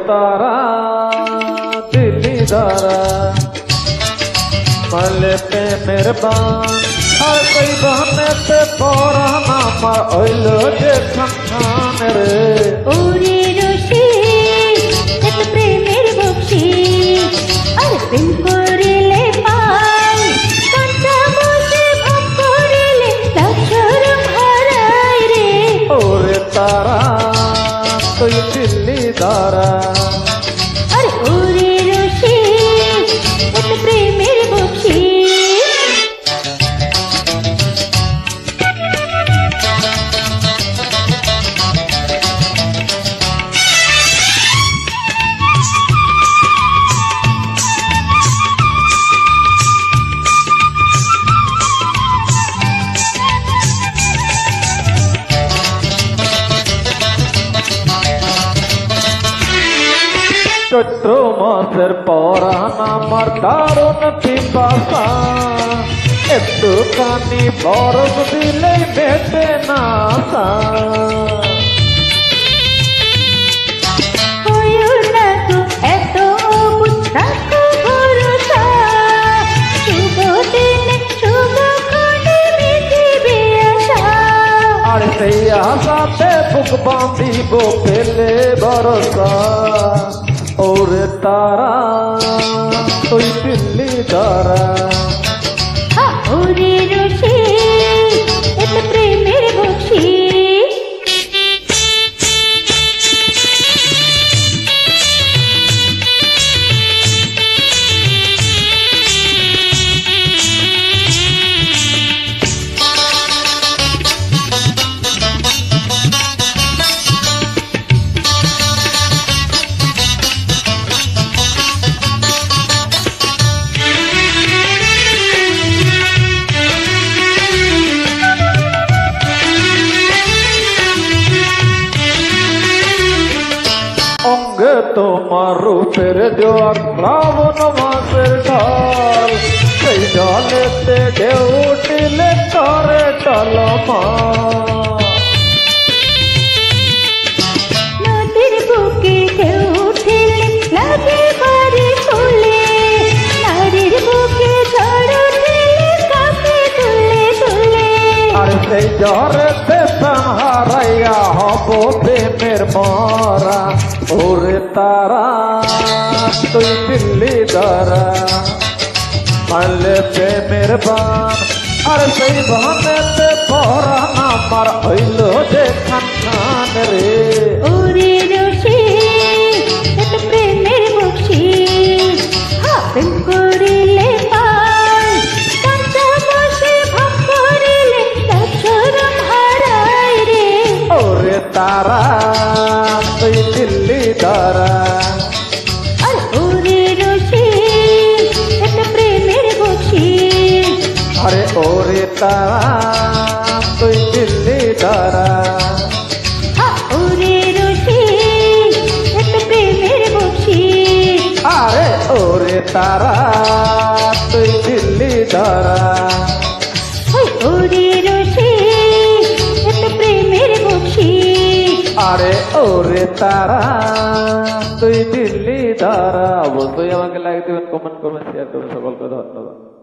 তারা দিল্লি দ্বারা মালে প্রেমের বান আর কই বানেতে পরাণ আমার হইল যে খান রে ওরে রসিক এত প্রেমের বকশিস আর প্রেম করিলে পাই কাঁচা বসে ভাব করিলে লাশরম হারাই রে ওরে তারা তুই দিল্লি দ্বারা আরে ওরে রসিক এত প্রেমের বকশিস চৈত্র মাসের পরাণ আমার দারুণ পিপাসা একটুখানি বরফ দিলে মেটে না আশা। হইও না তো এত অবুঝ রাখো ভরসা শুভ দিনে শুভক্ষণে মিটিবে আশা আর সেই আশাতে বুক বাঁধিব পেলে ভরসা ওরে তারা তুই দিল্লি দ্বারা ওরে রসিক এত প্রেমের বকশিস অঙ্গে তোমার রূপের জোয়ার শ্রাবণ মাসের ঢল সেই জলেতে ঢেউ উঠিলে করে টলমা নদীর বুকে ঢেউ উঠিলে লাগে বাড়ি ফুলে নারীর বুকে ঝড় উঠিলে কাঁপে তুলে তুলে আর সেই ঝড়েতে প্রাণ হারাইয়া হব প্রেমের মরা ওরে তারা তুই দিল্লি দ্বারা মারলে প্রেমের বান আর সেই বানেতে পরাণ আমার হইল যে খান রে ওরে রসিক এত প্রেমের বকশিস প্রেম করিলে পাই কাঁচা বসে ভাব করিলে লাশরম হারাই রে ওরে তারা তুই দিল্লি দ্বারা আর ওরে রসিক এত প্রেমের বকশিস আরে ওরে তারা তুই দিল্লি দ্বারা ওরে রসিক এত প্রেমের বকশিস আরে ওরে তারা তুই দিল্লি দ্বারা ওরে রসিক এত প্রেমের বকশিস আরে ওরে তারা তুই দিল্লি দ্বারা অবশ্যই আমাকে লাইক দেবেন কমেন্ট করবেন শেয়ার করবেন সকলকে ধন্যবাদ।